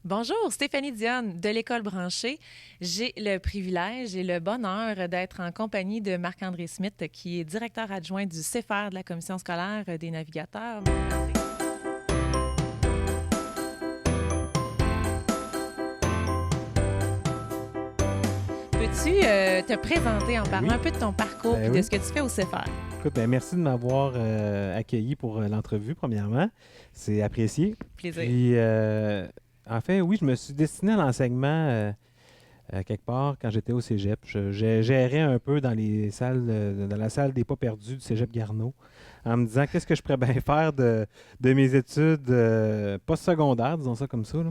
Bonjour, Stéphanie Dionne de l'École branchée. J'ai le privilège et le bonheur d'être en compagnie de Marc-André Smith, qui est directeur adjoint du CEFER de la Commission scolaire des navigateurs. Peux-tu te présenter en Ben parlant oui, un peu de ton parcours ben et de oui. ce que tu fais au CEFER? Écoute, merci de m'avoir accueilli pour l'entrevue, premièrement. C'est apprécié. Plaisir. Puis, en fait, oui, je me suis destiné à l'enseignement quelque part quand j'étais au cégep. Je gérais un peu dans les salles, dans la salle des pas perdus du cégep Garneau, en me disant qu'est-ce que je pourrais bien faire de mes études postsecondaires, disons ça comme ça, là.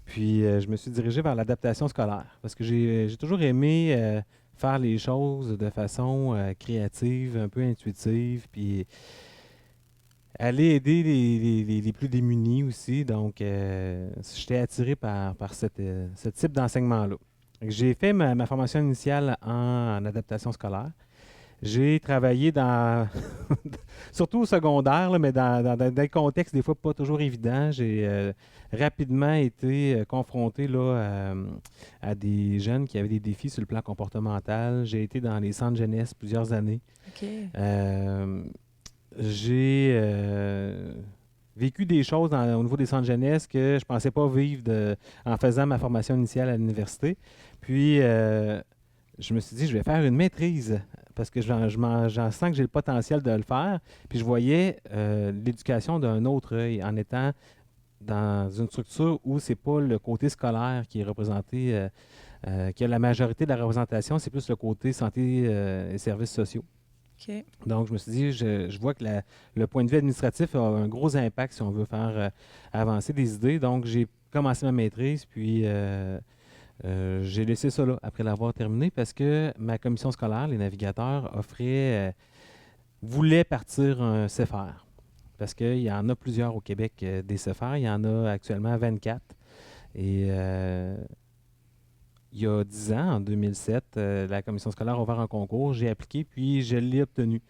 Puis je me suis dirigé vers l'adaptation scolaire parce que j'ai toujours aimé faire les choses de façon créative, un peu intuitive, puis aller aider les plus démunis aussi. Donc, j'étais attiré par ce type d'enseignement-là. J'ai fait ma formation initiale en adaptation scolaire. J'ai travaillé dans, surtout au secondaire, là, mais dans des contextes des fois pas toujours évidents. J'ai rapidement été confronté là, à des jeunes qui avaient des défis sur le plan comportemental. J'ai été dans les centres jeunesse plusieurs années. OK. Euh, j'ai vécu des choses au niveau des centres jeunesse que je pensais pas vivre en faisant ma formation initiale à l'université. Puis, je me suis dit, je vais faire une maîtrise parce que j'en sens que j'ai le potentiel de le faire. Puis je voyais l'éducation d'un autre œil en étant dans une structure où c'est pas le côté scolaire qui est représenté, qui a la majorité de la représentation, c'est plus le côté santé et services sociaux. OK. Donc, je me suis dit, je vois que le point de vue administratif a un gros impact si on veut faire avancer des idées. Donc, j'ai commencé ma maîtrise, puis j'ai laissé ça là après l'avoir terminé parce que ma commission scolaire, les navigateurs, voulait partir un CEFER. Parce qu'il y en a plusieurs au Québec des CEFER. Il y en a actuellement 24. Et il y a 10 ans, en 2007, la commission scolaire a ouvert un concours. J'ai appliqué, puis je l'ai obtenu.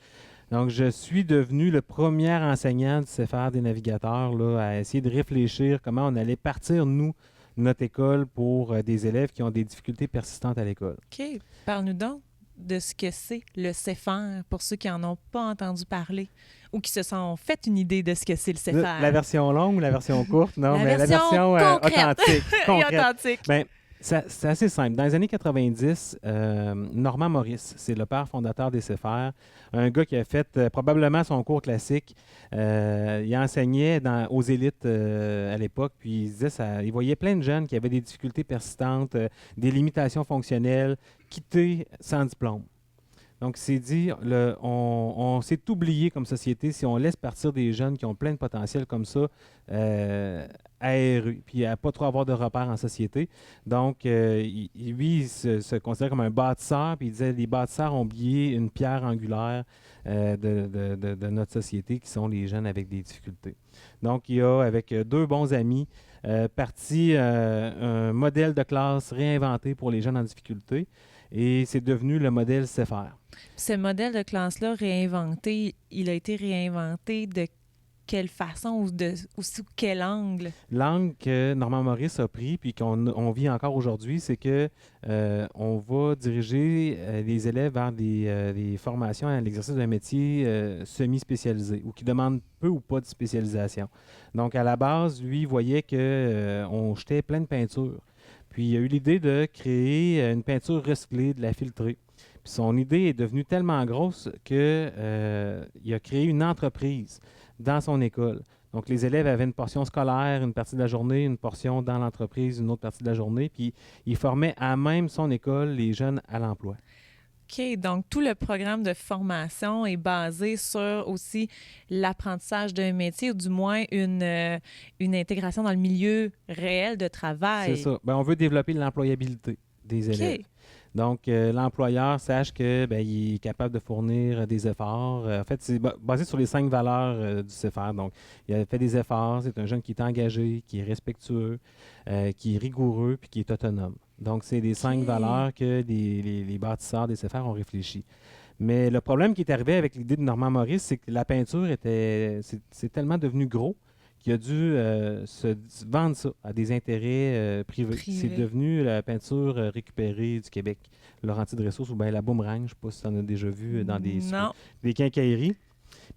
Donc, je suis devenu le premier enseignant du CEFER des navigateurs là, à essayer de réfléchir comment on allait partir, nous, notre école pour des élèves qui ont des difficultés persistantes à l'école. OK. Parle-nous donc de ce que c'est le CEFER pour ceux qui n'en ont pas entendu parler ou qui se sont fait une idée de ce que c'est le La CEFER. version longue ou la version courte? Non, La mais la version version concrète authentique, et concrète. authentique. Ben, c'est assez simple. Dans les années 90, Normand Maurice, c'est le père fondateur des CEFER, un gars qui a fait probablement son cours classique. Il enseignait aux élites à l'époque, puis il disait il voyait plein de jeunes qui avaient des difficultés persistantes, des limitations fonctionnelles, quitter sans diplôme. Donc, il s'est dit, on s'est oublié comme société si on laisse partir des jeunes qui ont plein de potentiel comme ça, aérés, puis à pas trop avoir de repères en société. Donc, lui, il se considère comme un bâtisseur, puis il disait, les bâtisseurs ont oublié une pierre angulaire de notre société, qui sont les jeunes avec des difficultés. Donc, il a, avec deux bons amis, parti un modèle de classe réinventé pour les jeunes en difficulté, et c'est devenu le modèle CEFER. Ce modèle de classe-là réinventé, il a été réinventé de quelle façon ou sous quel angle? L'angle que Normand Maurice a pris, puis qu'on vit encore aujourd'hui, c'est que on va diriger les élèves vers des formations à l'exercice d'un métier semi-spécialisé ou qui demande peu ou pas de spécialisation. Donc, à la base, lui, il voyait qu'on jetait plein de peintures. Puis, il a eu l'idée de créer une peinture recyclée, de la filtrer. Puis, son idée est devenue tellement grosse qu'il a créé une entreprise dans son école. Donc, les élèves avaient une portion scolaire, une partie de la journée, une portion dans l'entreprise, une autre partie de la journée. Puis, il formait à même son école les jeunes à l'emploi. OK, donc tout le programme de formation est basé sur aussi l'apprentissage d'un métier ou du moins une intégration dans le milieu réel de C'est travail. ça. Ben, on veut développer l'employabilité des élèves. OK. Donc, l'employeur sache que ben, il est capable de fournir des efforts. En fait, c'est basé sur les 5 valeurs du CEFER. Donc, il a fait des efforts. C'est un jeune qui est engagé, qui est respectueux, qui est rigoureux, puis qui est autonome. Donc, c'est les 5 valeurs OK. que les bâtisseurs des CEFER ont réfléchi. Mais le problème qui est arrivé avec l'idée de Normand Maurice, c'est que la peinture c'est tellement devenu gros qui a dû vendre ça à des intérêts privés. C'est Privé. devenu la peinture récupérée du Québec, Laurentide Ressources ou bien la Boomerang. Je ne sais pas si tu en as déjà vu dans Non. des quincailleries.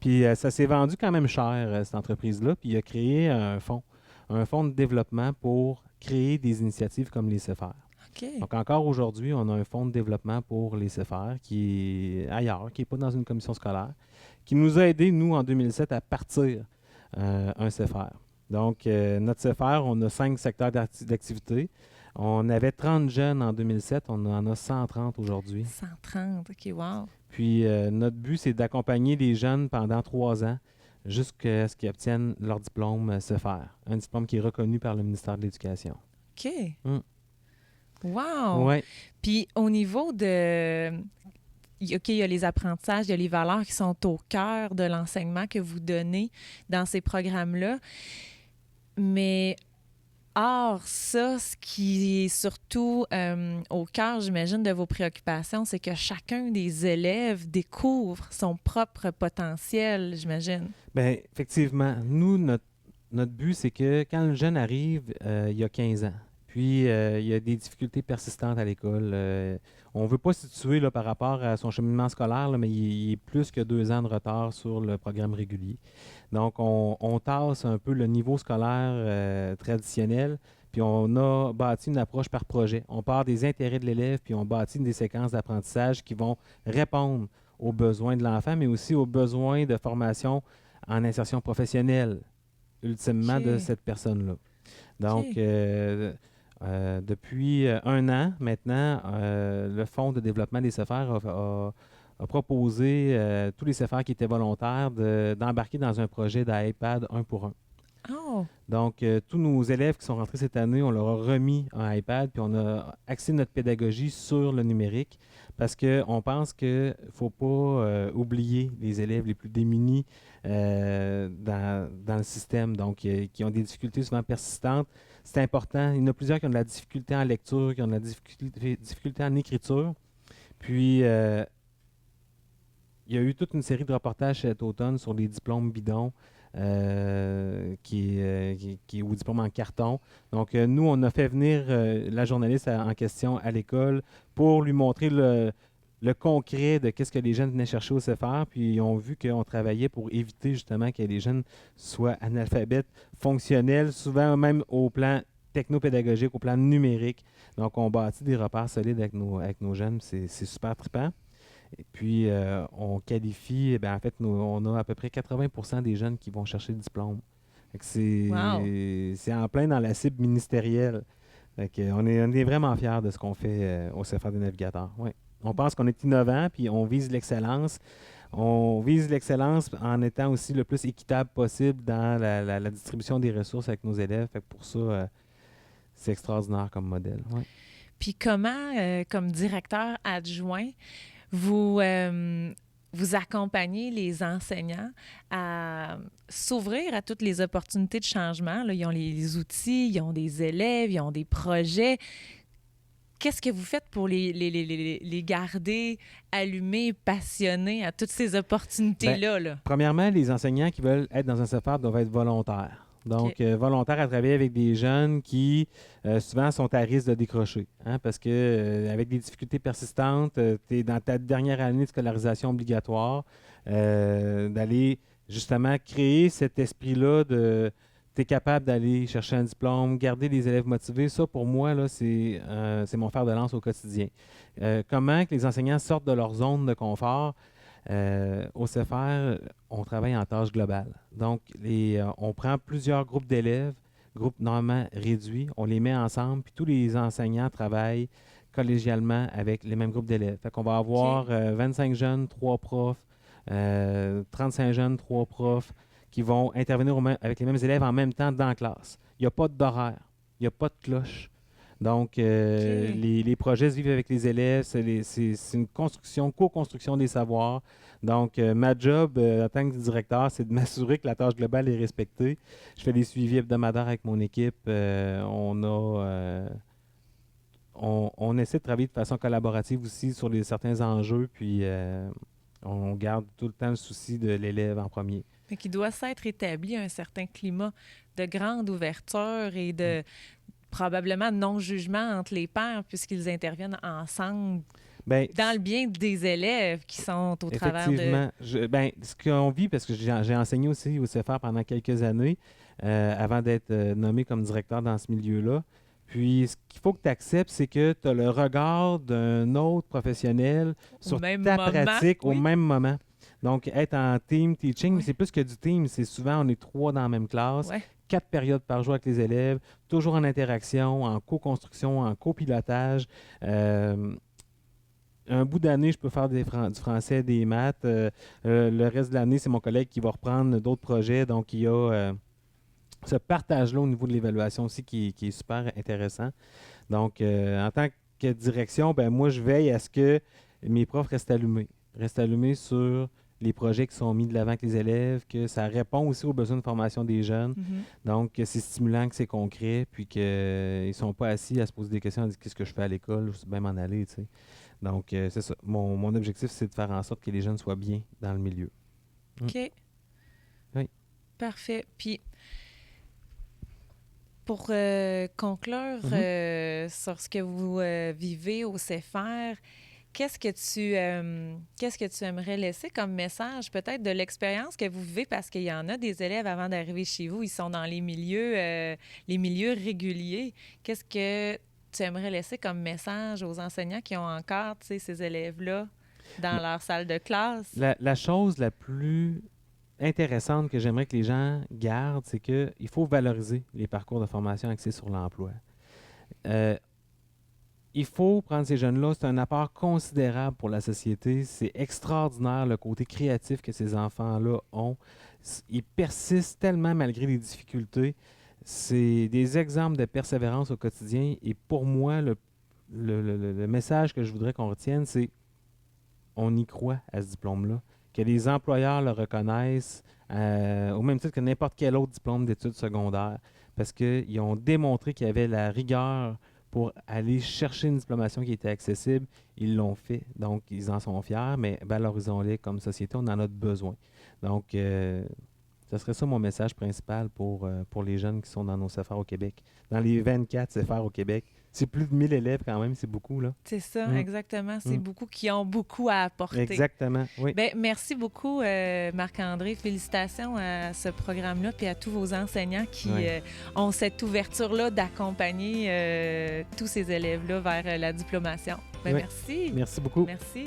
Puis ça s'est vendu quand même cher, cette entreprise-là. Puis il a créé un fonds de développement pour créer des initiatives comme les CFR. OK. Donc encore aujourd'hui, on a un fonds de développement pour les CFR qui est ailleurs, qui n'est pas dans une commission scolaire, qui nous a aidés, nous, en 2007, à partir un CFR. Donc, notre CFR, on a 5 secteurs d'activité. On avait 30 jeunes en 2007, on en a 130 aujourd'hui. 130, OK, wow. Puis, notre but, c'est d'accompagner les jeunes pendant 3 ans jusqu'à ce qu'ils obtiennent leur diplôme CFR, un diplôme qui est reconnu par le ministère de l'Éducation. OK. Mm. Wow! Ouais. Puis au niveau de... OK, il y a les apprentissages, il y a les valeurs qui sont au cœur de l'enseignement que vous donnez dans ces programmes-là. Mais hors ça, ce qui est surtout au cœur, j'imagine, de vos préoccupations, c'est que chacun des élèves découvre son propre potentiel, j'imagine. Bien, effectivement, nous, notre but, c'est que quand le jeune arrive, il y a 15 ans, puis il y a des difficultés persistantes à l'école. On ne veut pas se situer là, par rapport à son cheminement scolaire, là, mais il est plus que 2 ans de retard sur le programme régulier. Donc, on tasse un peu le niveau scolaire traditionnel, puis on a bâti une approche par projet. On part des intérêts de l'élève, puis on bâtit des séquences d'apprentissage qui vont répondre aux besoins de l'enfant, mais aussi aux besoins de formation en insertion professionnelle, ultimement, de OK. cette personne-là. Donc, OK. depuis 1 an maintenant, le Fonds de développement des CFR a proposé tous les CFR qui étaient volontaires d'embarquer dans un projet d'iPad 1 pour 1. Oh! Donc, tous nos élèves qui sont rentrés cette année, on leur a remis un iPad, puis on a axé notre pédagogie sur le numérique parce qu'on pense qu'il ne faut pas oublier les élèves les plus démunis dans le système, donc qui ont des difficultés souvent persistantes. C'est important. Il y en a plusieurs qui ont de la difficulté en lecture, qui ont de la difficulté en écriture. Puis, il y a eu toute une série de reportages cet automne sur les diplômes bidons qui est au diplôme en carton. Donc, nous, on a fait venir la journaliste en question à l'école pour lui montrer le concret de qu'est-ce que les jeunes venaient chercher au CFR. Puis, ils ont vu qu'on travaillait pour éviter justement que les jeunes soient analphabètes fonctionnels, souvent même au plan technopédagogique, au plan numérique. Donc, on bâtit des repères solides avec nos jeunes. C'est super trippant. Et puis, on qualifie, en fait, on a à peu près 80% des jeunes qui vont chercher le diplôme. Fait que Wow! c'est en plein dans la cible ministérielle. Fait que on est vraiment fiers de ce qu'on fait au CFR des navigateurs. Ouais. On pense qu'on est innovant, puis on vise l'excellence. On vise l'excellence en étant aussi le plus équitable possible dans la distribution des ressources avec nos élèves. Fait que pour ça, c'est extraordinaire comme modèle. Ouais. Puis comment, comme directeur adjoint, vous accompagnez les enseignants à s'ouvrir à toutes les opportunités de changement? Là, ils ont les outils, ils ont des élèves, ils ont des projets. Qu'est-ce que vous faites pour les garder allumés, passionnés à toutes ces opportunités-là? Là? Premièrement, les enseignants qui veulent être dans un CFR doivent être volontaires. Donc, OK. volontaires à travailler avec des jeunes qui souvent sont à risque de décrocher. Hein, parce que avec des difficultés persistantes, tu es dans ta dernière année de scolarisation obligatoire, d'aller justement créer cet esprit-là de tu es capable d'aller chercher un diplôme, garder les élèves motivés. Ça, pour moi, là, c'est mon fer de lance au quotidien. Comment que les enseignants sortent de leur zone de confort? Au CFR, on travaille en tâche globale. Donc, on prend plusieurs groupes d'élèves, groupes normalement réduits, on les met ensemble, puis tous les enseignants travaillent collégialement avec les mêmes groupes d'élèves. Fait qu'on va avoir OK. 25 jeunes, 3 profs, 35 jeunes, 3 profs, qui vont intervenir avec les mêmes élèves en même temps dans la classe. Il n'y a pas d'horaire, il n'y a pas de cloche. Donc, OK. les projets se vivent avec les élèves, c'est une construction, co-construction des savoirs. Donc, ma job en tant que directeur, c'est de m'assurer que la tâche globale est respectée. Je fais des suivis hebdomadaires avec mon équipe. On essaie de travailler de façon collaborative aussi sur certains enjeux, puis on garde tout le temps le souci de l'élève en premier. Mais qu'il doit s'être établi un certain climat de grande ouverture et de probablement non-jugement entre les pairs puisqu'ils interviennent ensemble Ben, dans le bien des élèves qui sont au travers de... effectivement. Ce qu'on vit, parce que j'ai enseigné aussi au CFR pendant quelques années, avant d'être nommé comme directeur dans ce milieu-là. Puis, ce qu'il faut que tu acceptes, c'est que tu as le regard d'un autre professionnel sur même ta moment, pratique au oui. même moment. Donc, être en team teaching, mais c'est plus que du team. C'est souvent, on est 3 dans la même classe, Ouais. 4 périodes par jour avec les élèves, toujours en interaction, en co-construction, en copilotage. Un bout d'année, je peux faire du français, des maths. Le reste de l'année, c'est mon collègue qui va reprendre d'autres projets. Donc, il y a ce partage-là au niveau de l'évaluation aussi qui est super intéressant. Donc, en tant que direction, ben moi, je veille à ce que mes profs restent allumés sur les projets qui sont mis de l'avant avec les élèves, que ça répond aussi aux besoins de formation des jeunes. Mhm. Donc, que c'est stimulant, que c'est concret, puis qu'ils ne sont pas assis à se poser des questions, à dire qu'est-ce que je fais à l'école, je sais bien m'en aller, tu sais. Donc, c'est ça. Mon objectif, c'est de faire en sorte que les jeunes soient bien dans le milieu. OK. Oui. Parfait. Puis, pour conclure sur ce que vous vivez au CFR, qu'est-ce que tu aimerais laisser comme message, peut-être de l'expérience que vous vivez, parce qu'il y en a des élèves avant d'arriver chez vous, ils sont dans les milieux réguliers. Qu'est-ce que tu aimerais laisser comme message aux enseignants qui ont encore, tu sais, ces élèves-là dans leur salle de classe? La chose la plus intéressante que j'aimerais que les gens gardent, c'est qu'il faut valoriser les parcours de formation axés sur l'emploi. Il faut prendre ces jeunes-là, c'est un apport considérable pour la société. C'est extraordinaire le côté créatif que ces enfants-là ont. Ils persistent tellement malgré les difficultés. C'est des exemples de persévérance au quotidien. Et pour moi, le message que je voudrais qu'on retienne, c'est on y croit à ce diplôme-là. Que les employeurs le reconnaissent au même titre que n'importe quel autre diplôme d'études secondaires. Parce qu'ils ont démontré qu'il y avait la rigueur pour aller chercher une diplomation qui était accessible. Ils l'ont fait, donc ils en sont fiers, mais valorisons-les comme société, on en a besoin. Donc, ce serait ça mon message principal pour les jeunes qui sont dans nos CFR au Québec. Dans les 24 CFR au Québec, c'est plus de 1000 élèves quand même, c'est beaucoup, là. C'est ça, exactement. C'est beaucoup qui ont beaucoup à apporter. Exactement, oui. Bien, merci beaucoup, Marc-André. Félicitations à ce programme-là puis à tous vos enseignants qui ont cette ouverture-là d'accompagner tous ces élèves-là vers la diplomation. Bien, merci. Merci beaucoup. Merci.